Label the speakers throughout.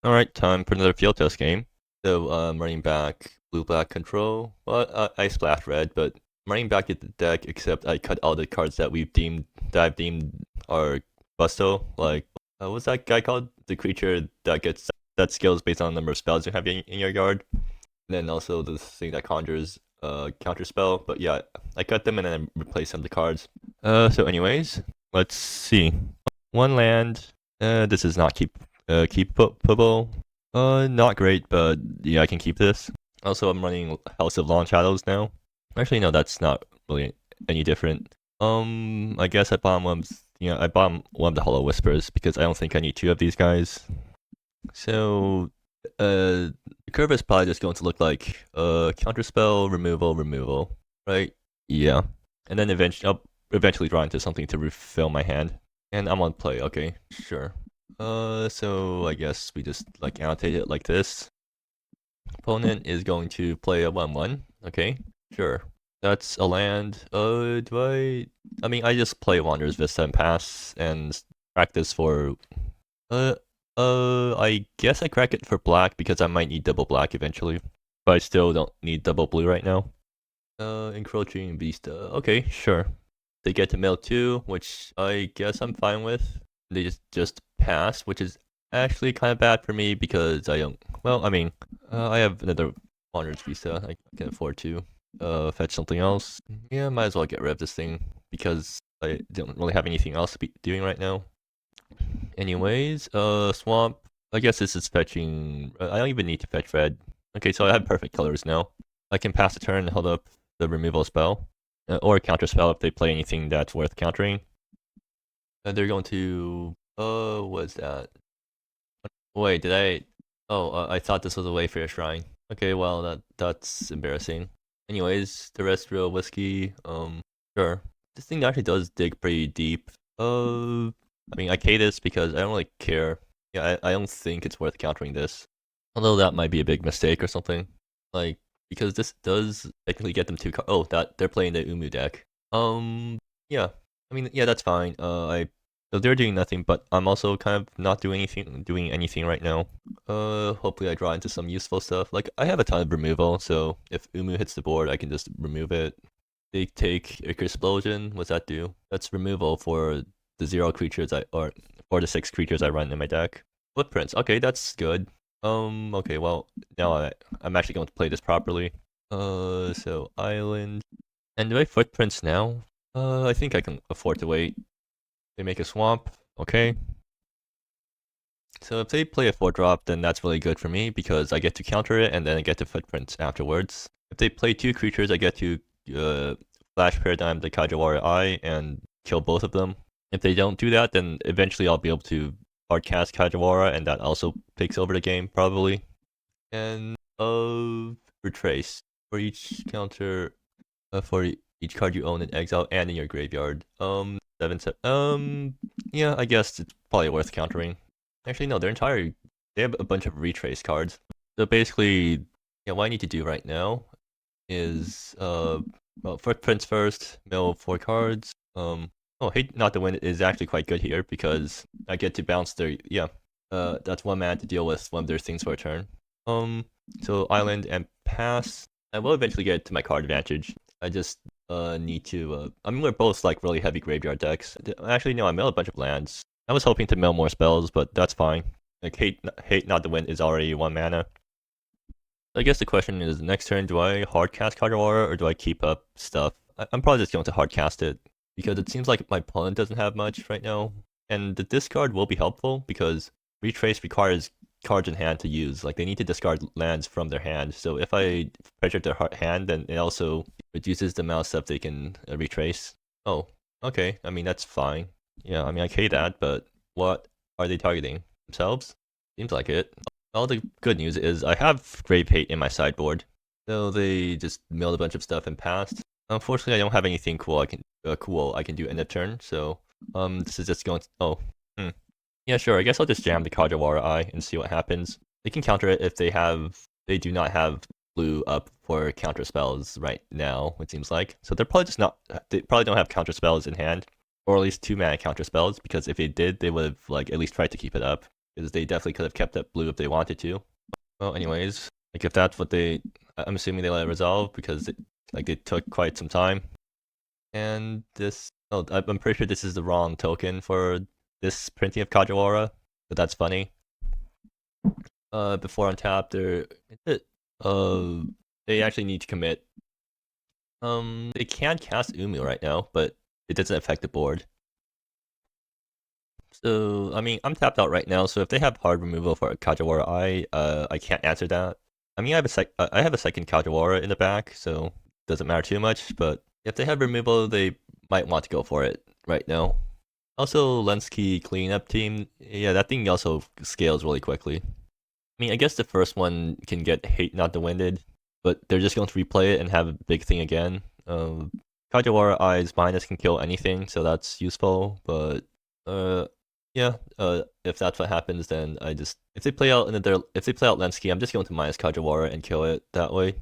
Speaker 1: Alright, time for another field test game. So I'm running back blue-black control. Well, I splashed red, but I'm running back at the deck, except I cut all the cards that I've deemed are busto. Like, what's that guy called? The creature that scales based on the number of spells you have in your yard. And then also the thing that conjures counter spell. But yeah, I cut them and then I replaced some of the cards. So anyways, let's see. One land. This is not keepable. Not great, but yeah, I can keep this. Also, I'm running House of Long Shadows now. Actually, no, that's not really any different. I guess I bought one of the Hollow Whispers because I don't think I need two of these guys. So, the curve is probably just going to look like counterspell, removal, right? Yeah, and then I'll eventually draw into something to refill my hand. And I'm on play. Okay, sure. So I guess we just like annotate it like this. Opponent is going to play a 1/1. Okay, sure. That's a land. I mean, I just play Wanderer's Vista and pass and practice for. Uh, I guess I crack it for black because I might need double black eventually, but I still don't need double blue right now. Encroaching Vista. Okay, sure. They get to mill 2, which I guess I'm fine with. They just pass, which is actually kind of bad for me because I don't. Well, I mean, I have another Wanderer's Visa. I can afford to fetch something else. Yeah, might as well get rid of this thing because I don't really have anything else to be doing right now. Anyways, swamp. I guess this is fetching. I don't even need to fetch red. Okay, so I have perfect colors now. I can pass the turn and hold up the removal spell, or counter spell if they play anything that's worth countering. And they're going to. What's that? Wait, did I? Oh, I thought this was a Wayfarer Shrine. Okay, well that's embarrassing. Anyways, terrestrial whiskey. Sure. This thing actually does dig pretty deep. I mean, I K this because I don't really care. Yeah, I don't think it's worth countering this. Although that might be a big mistake or something. Like, because this does technically get them two cards. Oh, that they're playing the Umu deck. Yeah. I mean, yeah, that's fine. So they're doing nothing, but I'm also kind of not doing anything right now. Hopefully I draw into some useful stuff. Like, I have a ton of removal, so if Umu hits the board, I can just remove it. They take Explosion. What's that do? That's removal for the 0 creatures or the 6 creatures I run in my deck. Footprints. Okay, that's good. Okay, well, now I'm actually going to play this properly. So island. And do I footprints now? I think I can afford to wait. They make a swamp. Okay. So if they play a 4-drop, then that's really good for me because I get to counter it and then I get to footprints afterwards. If they play 2 creatures, I get to Flash Paradigm the Kajiwara Eye and kill both of them. If they don't do that, then eventually I'll be able to hardcast Kajiwara, and that also takes over the game, probably. And, retrace. For each counter, for each card you own in exile and in your graveyard. Yeah, I guess it's probably worth countering. Actually, no, they have a bunch of retrace cards. So basically, yeah, what I need to do right now is, well, footprints first, mill 4 cards. Hate Not to Win is actually quite good here because I get to bounce their, yeah, that's 1 mana to deal with one of their things for a turn. So island and pass. I will eventually get to my card advantage. I just need to. I mean, we're both like really heavy graveyard decks. Actually, no, I mill a bunch of lands. I was hoping to mill more spells, but that's fine. Like Hate Not to Win is already 1 mana. I guess the question is, next turn, do I hardcast Kajiwara or do I keep up stuff? I'm probably just going to hardcast it because it seems like my opponent doesn't have much right now, and the discard will be helpful because retrace requires cards in hand to use. Like, they need to discard lands from their hand. So if I pressure their hand, then it also reduces the amount of stuff they can retrace. Oh, okay. I mean, that's fine. Yeah, I mean, I K that, but what are they targeting? Themselves? Seems like it. All the good news is I have Grave Hate in my sideboard. So they just milled a bunch of stuff and passed. Unfortunately, I don't have anything cool I can do end of turn. So this is just going to, yeah, sure. I guess I'll just jam the Kajiwara Eye and see what happens. They can counter it if they do not have blue up for counter spells right now, it seems like. So they're probably they probably don't have counter spells in hand, or at least 2 mana counter spells, because if they did, they would have like at least tried to keep it up. because they definitely could have kept up blue if they wanted to. Well, anyways, like if that's what I'm assuming they let it resolve because they took quite some time. And this, oh, I'm pretty sure this is the wrong token for this printing of Kajiwara, but that's funny. Before on tap, they actually need to commit. They can cast Umu right now, but it doesn't affect the board. So, I mean, I'm tapped out right now, so if they have hard removal for Kajiwara I can't answer that. I mean, I have a second Kajiwara in the back, so it doesn't matter too much, but if they have removal, they might want to go for it right now. Also, Lenski cleanup team, yeah, that thing also scales really quickly. I mean, I guess the first one can get hate not the winded, but they're just going to replay it and have a big thing again. Kajiwara Eye's minus can kill anything, so that's useful, but yeah, if that's what happens, then if they play out Lenski, I'm just going to minus Kajiwara and kill it that way.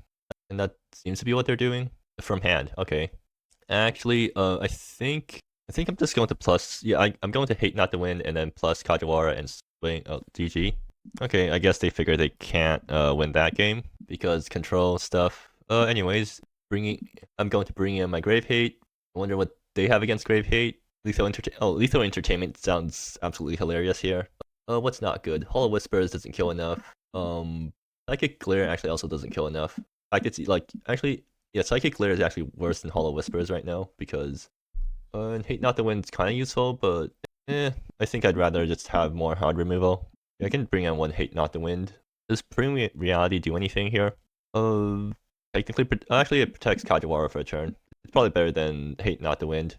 Speaker 1: And that seems to be what they're doing. From hand, okay. Actually, I think I'm just going to plus. Yeah, I'm going to hate not to win and then plus Kajiwara and swing. Oh, GG. Okay, I guess they figure they can't win that game because control stuff. Anyways, I'm going to bring in my Grave Hate. I wonder what they have against Grave Hate. Lethal Entertainment sounds absolutely hilarious here. What's not good? Hollow Whispers doesn't kill enough. Psychic Glare actually also doesn't kill enough. In fact, it's like actually, yeah, Psychic Glare is actually worse than Hollow Whispers right now because and Hate Not to Win's kind of useful, but I think I'd rather just have more hard removal. I can bring on one Hate Not to Wind. Does Supreme Reality do anything here? Technically, actually it protects Kajiwara for a turn. It's probably better than Hate Not to Wind.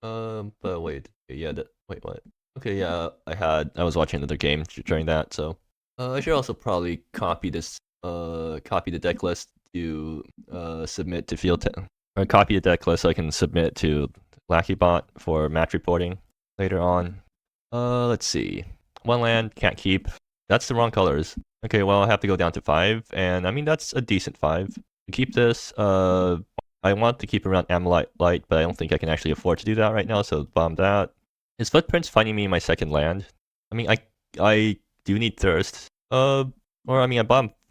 Speaker 1: But wait, yeah, wait, what? Okay, yeah, I was watching another game during that, so I should also probably copy the deck list to submit to or copy a deck list so I can submit to LackeyBot for match reporting later on. Let's see. One land, can't keep. That's the wrong colors. Okay, well, I have to go down to 5, and I mean, that's a decent 5. To keep this, I want to keep around Amalite Light, but I don't think I can actually afford to do that right now, so bomb that. Is Footprints finding me my second land? I mean, I do need Thirst. Or I mean,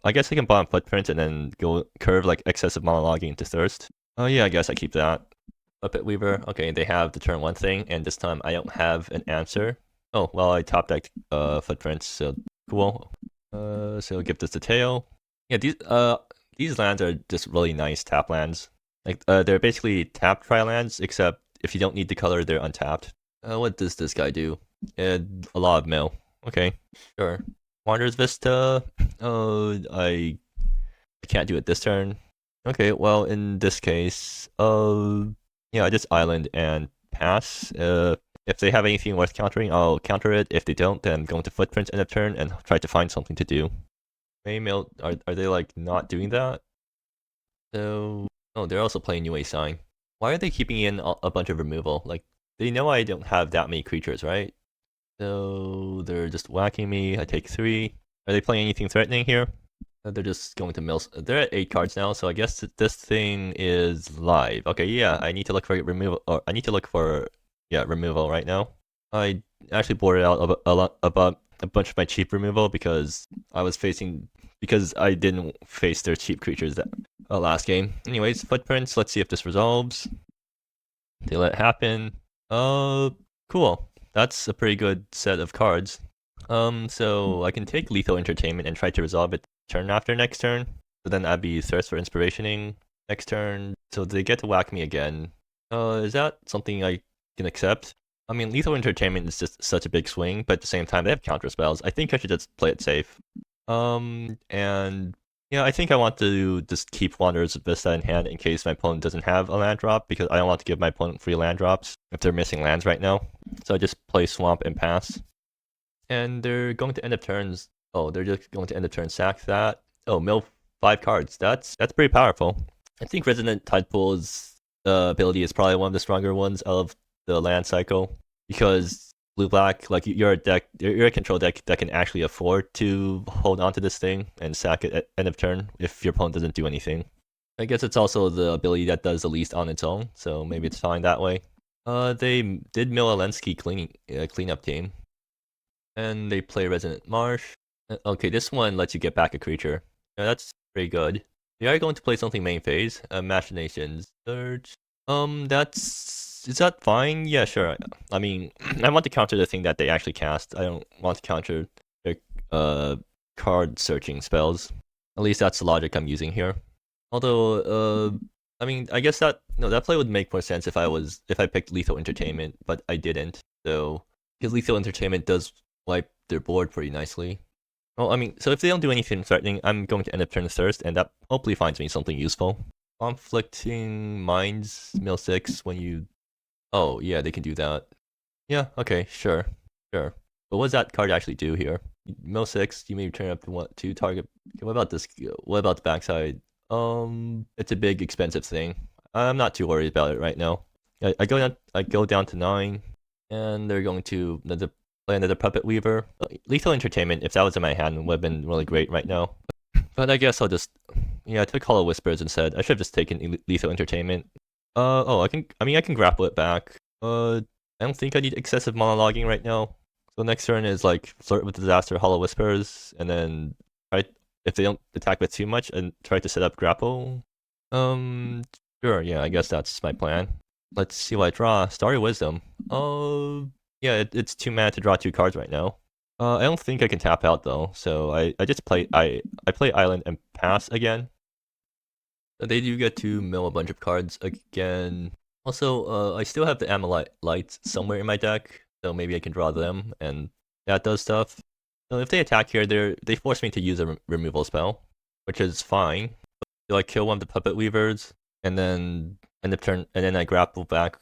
Speaker 1: I guess I can bomb Footprints and then go curve like excessive monologuing into Thirst. Oh yeah, I guess I keep that. Puppet Weaver. Okay, they have the turn 1 thing, and this time I don't have an answer. Oh, well, I top decked Footprints, so cool. So give this to Tail. Yeah, these lands are just really nice tap lands. Like, they're basically tapped tri lands, except if you don't need the color, they're untapped. What does this guy do? A lot of mill. Okay, sure. Wanderer's Vista. Oh, I can't do it this turn. Okay, well, in this case, yeah, I just island and pass. If they have anything worth countering, I'll counter it. If they don't, then I'm going to Footprints end of turn and try to find something to do. Maymail, are they like not doing that? So, oh, they're also playing New Sign. Why are they keeping in a bunch of removal? Like, they know I don't have that many creatures, right? So they're just whacking me. I take 3. Are they playing anything threatening here? They're just going to mill. They're at 8 cards now, so I guess this thing is live. Okay, yeah, I need to look for removal. Or I need to look for removal right now. I actually boarded out a bunch of my cheap removal because I didn't face their cheap creatures that last game. Anyways, Footprints. Let's see if this resolves. They let it happen. Cool. That's a pretty good set of cards. So I can take Lethal Entertainment and try to resolve it turn after next turn. So then I'd be Thirst for Inspirationing next turn. So they get to whack me again. Is that something I can accept? I mean, Lethal Entertainment is just such a big swing, but at the same time, they have counter spells. I think I should just play it safe. And yeah, I think I want to just keep Wanderer's Vista in hand in case my opponent doesn't have a land drop, because I don't want to give my opponent free land drops if they're missing lands right now. So I just play Swamp and pass. And they're going to end up turns. Oh, they're just going to end up turn sack that. Oh, mill 5 cards. That's pretty powerful. I think Resonant Tidepool's ability is probably one of the stronger ones of the land cycle, because blue-black, like, you're a control deck that can actually afford to hold on to this thing and sack it at end of turn if your opponent doesn't do anything. I guess it's also the ability that does the least on its own, so maybe it's fine that way. They did mill a Lenski cleanup team. And they play Resonant Marsh. Okay, this one lets you get back a creature. Yeah, that's pretty good. They are going to play something main phase. Machinations Surge. Is that fine? Yeah, sure. I mean, I want to counter the thing that they actually cast. I don't want to counter their card searching spells. At least that's the logic I'm using here. Although, I mean, I guess that play would make more sense if I picked Lethal Entertainment, but I didn't. So because Lethal Entertainment does wipe their board pretty nicely. Well, I mean, so if they don't do anything threatening, I'm going to end up turning Thirst, and that hopefully finds me something useful. Conflicting Minds, mill 6 when you... Oh, yeah, they can do that. Yeah, okay, sure. But what does that card actually do here? Mill 6, you may turn up to target... Okay, what about this? What about the backside? It's a big, expensive thing. I'm not too worried about it right now. I go down to 9, and they're going to play another Puppet Weaver. Lethal Entertainment, if that was in my hand, would have been really great right now. But I guess I'll just... Yeah, I took Hollow Whispers instead. I should have just taken Lethal Entertainment. I can grapple it back. I don't think I need excessive monologuing right now. So next turn is like Flirt with Disaster, Hollow Whispers, and then try, if they don't attack with too much, and try to set up grapple. Sure, yeah, I guess that's my plan. Let's see what I draw. Starry Wisdom. Yeah, it's 2 mana to draw 2 cards right now. I don't think I can tap out though, so I just play I play Island and pass again. They do get to mill a bunch of cards again. Also, I still have the Amalite Lights somewhere in my deck, so maybe I can draw them, and that does stuff. So if they attack here, they force me to use a removal spell, which is fine. So I kill one of the Puppet Weavers, and then end of turn, and then I grapple back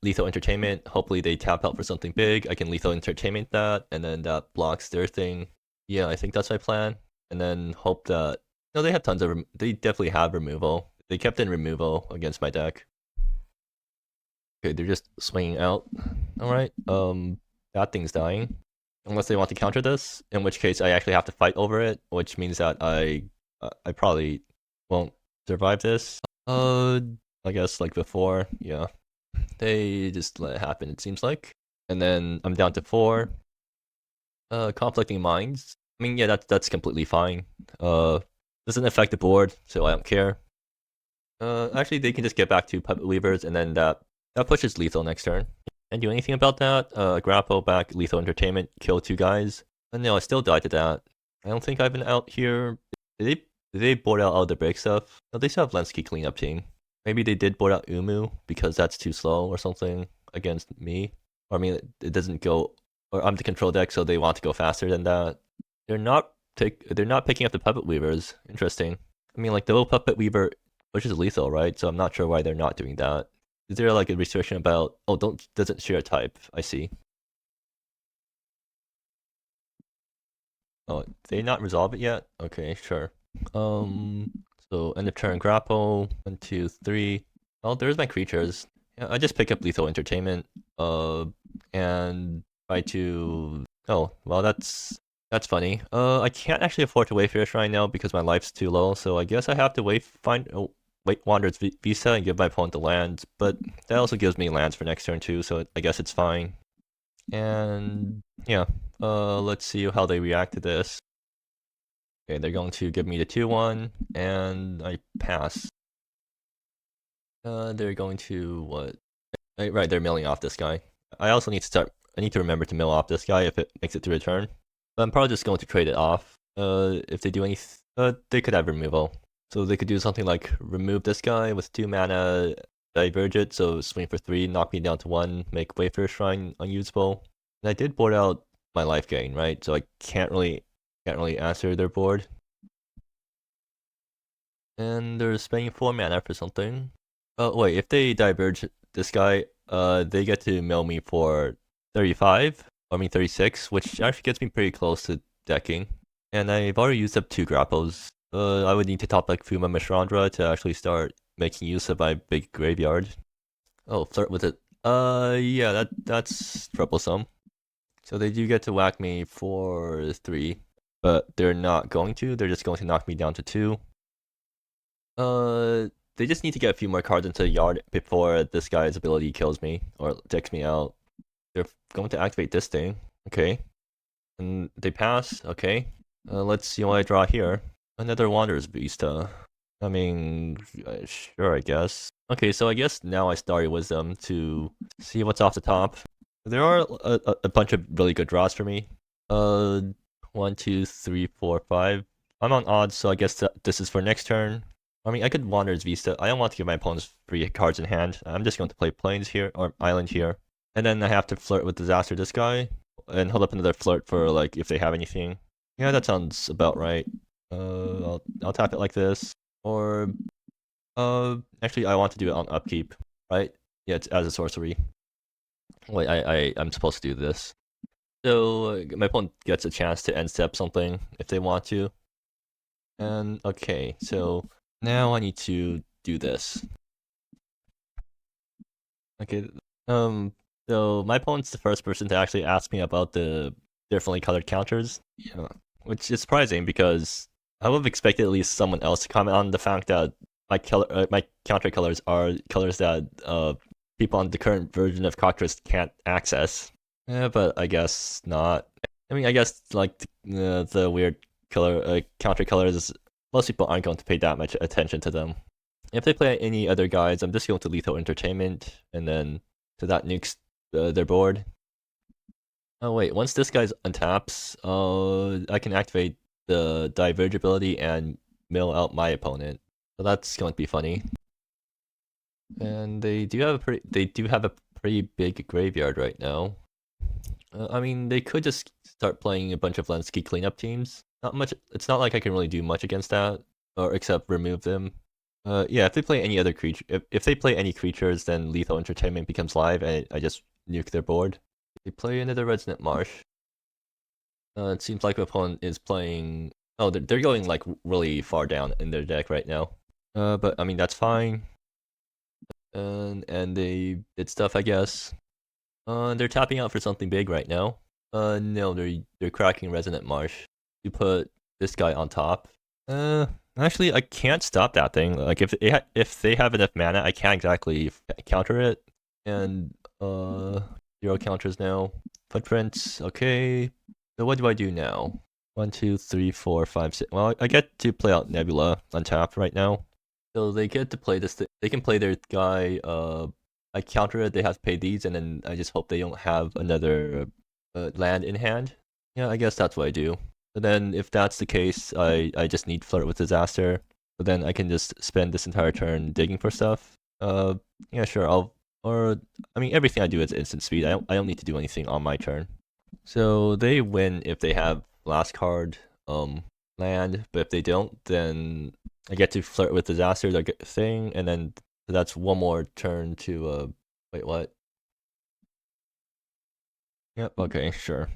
Speaker 1: Lethal Entertainment. Hopefully they tap out for something big. I can Lethal Entertainment that, and then that blocks their thing. Yeah, I think that's my plan. And then hope that... No, they have tons of... They definitely have removal. They kept in removal against my deck. Okay, they're just swinging out. Alright, that thing's dying. Unless they want to counter this, in which case I actually have to fight over it, which means that I probably won't survive this. I guess like before, yeah. They just let it happen, it seems like. And then I'm down to 4. Conflicting Minds. I mean, yeah, that's completely fine. Doesn't affect the board, so I don't care. Actually, they can just get back to Puppet Weavers, and then that pushes Lethal next turn. Can't do anything about that. Grapple back Lethal Entertainment, kill 2 guys. And no, I still died to that. I don't think I've been out here. Did they board out all the break stuff? No, they still have Lenski cleanup team. Maybe they did board out Umu because that's too slow or something against me. Or I mean, it doesn't go... Or I'm the control deck, so they want to go faster than that. They're not picking up the Puppet Weavers. Interesting. I mean, like, the little Puppet Weaver pushes lethal, right? So I'm not sure why they're not doing that. Is there like a restriction about... Oh, doesn't share type. I see. Oh, they not resolve it yet? Okay, sure. So end of turn grapple. 1, 2, 3. Oh, there's my creatures. Yeah, I just pick up Lethal Entertainment. And try to... Oh, well, that's funny. I can't actually afford to Wayfarer Shrine now because my life's too low, so I guess I have to wait Wanderer's Visa and give my opponent the lands, but that also gives me lands for next turn too, so I guess it's fine. And yeah, let's see how they react to this. Okay, they're going to give me the 2-1, and I pass. They're going to what? Right, they're milling off this guy. I also need to remember to mill off this guy if it makes it through a turn. But I'm probably just going to trade it off. If they do they could have removal. So they could do something like remove this guy with 2 mana, diverge it, so swing for 3, knock me down to 1, make Wayfarer Shrine unusable. And I did board out my life gain, right? So I can't really answer their board. And they're spending 4 mana for something. Oh wait, if they diverge this guy, they get to mill me for 35, I mean 36, which actually gets me pretty close to decking. And I've already used up 2 grapples. I would need to top like Fuma Mishrandra to actually start making use of my big graveyard. Oh, flirt with it. Yeah, that's troublesome. So they do get to whack me for 3, but they're not going to. They're just going to knock me down to 2. They just need to get a few more cards into the yard before this guy's ability kills me or takes me out. They're going to activate this thing. Okay. And they pass, okay. Let's see what I draw here. Another Wanderer's Beast, I mean, sure, I guess. Okay, so I guess now I started Wisdom to see what's off the top. There are a bunch of really good draws for me. 1, 2, 3, 4, 5. I'm on odds, so I guess this is for next turn. I mean, I could Wanderer's Vista. I don't want to give my opponents 3 cards in hand. I'm just going to play Plains here, or Island here. And then I have to flirt with Disaster this guy, and hold up another flirt for, like, if they have anything. Yeah, that sounds about right. I'll tap it like this. Or, actually, I want to do it on upkeep, right? Yeah, it's as a sorcery. Wait, I'm supposed to do this. So, my opponent gets a chance to end step something if they want to. And, okay, so now I need to do this. Okay, so my opponent's the first person to actually ask me about the differently colored counters. Yeah. Which is surprising because I would have expected at least someone else to comment on the fact that my counter colors are colors that people on the current version of Cockatrice can't access. Yeah, but I guess not. I mean, I guess like the weird color counter colors, most people aren't going to pay that much attention to them. If they play any other guys, I'm just going to Lethal Entertainment, and then so that nukes their board. Oh wait, once this guy's untaps, I can activate the Diverge ability and mill out my opponent. So that's going to be funny. And they do have a pretty big graveyard right now. I mean, they could just start playing a bunch of Lenski cleanup teams. Not much. It's not like I can really do much against that, or except remove them. Yeah, if they play any other creature, if they play any creatures, then Lethal Entertainment becomes live, and I just nuke their board. They play another Resonant Marsh. It seems like my opponent is playing. Oh, they're going like really far down in their deck right now. But I mean that's fine. And they did stuff, I guess. They're tapping out for something big right now. No, they're cracking Resonant Marsh. You put this guy on top. Actually, I can't stop that thing. Like if they have enough mana, I can't exactly counter it. And 0 counters now. Footprints, okay. So what do I do now? 1, 2, 3, 4, 5, 6. Well, I get to play out Nebula untapped right now. So they get to play this. They can play their guy. I counter it. They have to pay these, and then I just hope they don't have another land in hand. Yeah, I guess that's what I do. But then if that's the case, I just need Flirt with Disaster. But then I can just spend this entire turn digging for stuff. Yeah, sure. I mean, everything I do is instant speed. I don't need to do anything on my turn. So they win if they have last card land, but if they don't, then I get to Flirt with Disaster, their thing, and then that's one more turn to wait, what? Yep, okay, sure.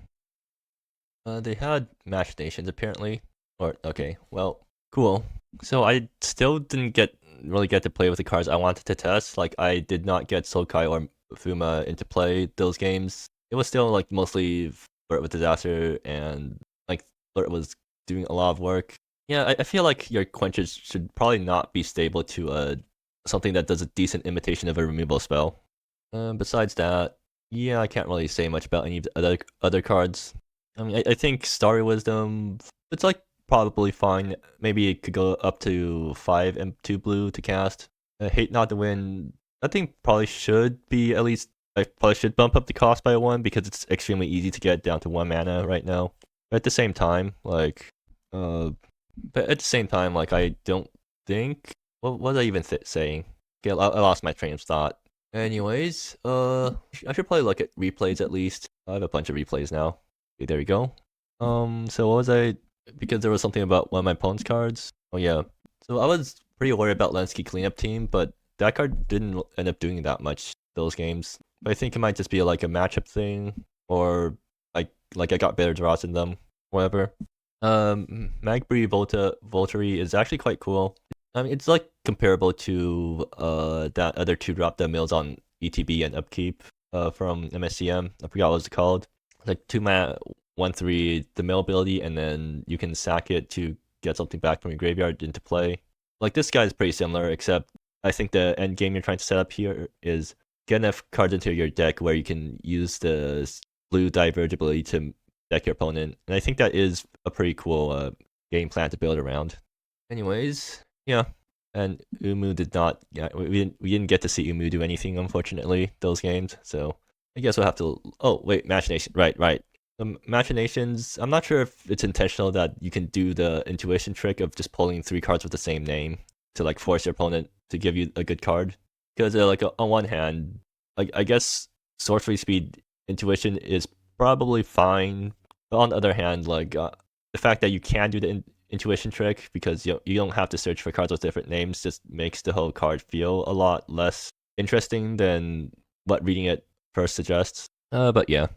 Speaker 1: They had Machinations apparently. Or okay, well, cool. So I still didn't really get to play with the cards I wanted to test. Like I did not get Sultai or Fuma into play those games. It was still like mostly Flirt with Disaster, and like Flirt was doing a lot of work. Yeah, I feel like your quenches should probably not be stable to something that does a decent imitation of a removal spell. Besides that, yeah, I can't really say much about any of the other cards. I mean, I think Starry Wisdom, it's like probably fine. Maybe it could go up to 5 and 2 blue to cast. Hate Not to Win, I think probably should be at least, I probably should bump up the cost by 1 because it's extremely easy to get down to 1 mana right now. But at the same time, like, I don't think, what was I even saying? Okay, I lost my train of thought. Anyways, I should probably look at replays at least. I have a bunch of replays now. Okay, there we go. So what was I? Because there was something about one of my opponent's cards. Oh yeah. So I was pretty worried about Lenski cleanup team, but that card didn't end up doing that much those games. But I think it might just be like a matchup thing, or like I got better draws in them, whatever. Magbury Volturi is actually quite cool. I mean, it's like comparable to that other 2-drop that mills on ETB and Upkeep from MSEM. I forgot what it's called. Like 2-mana 1/3 the mill ability, and then you can sack it to get something back from your graveyard into play. Like this guy is pretty similar, except I think the end game you're trying to set up here is get enough cards into your deck where you can use the blue Diverge ability to deck your opponent, and I think that is a pretty cool game plan to build around. Anyways, yeah, and Umu did not. Yeah, we didn't get to see Umu do anything, unfortunately, those games. So I guess we'll have to. Oh wait, machination. Right. Machinations. I'm not sure if it's intentional that you can do the intuition trick of just pulling 3 cards with the same name to like force your opponent to give you a good card. Because like on one hand, like I guess sorcery speed intuition is probably fine. But on the other hand, like the fact that you can do the intuition trick because you don't have to search for cards with different names just makes the whole card feel a lot less interesting than what reading it first suggests. But yeah,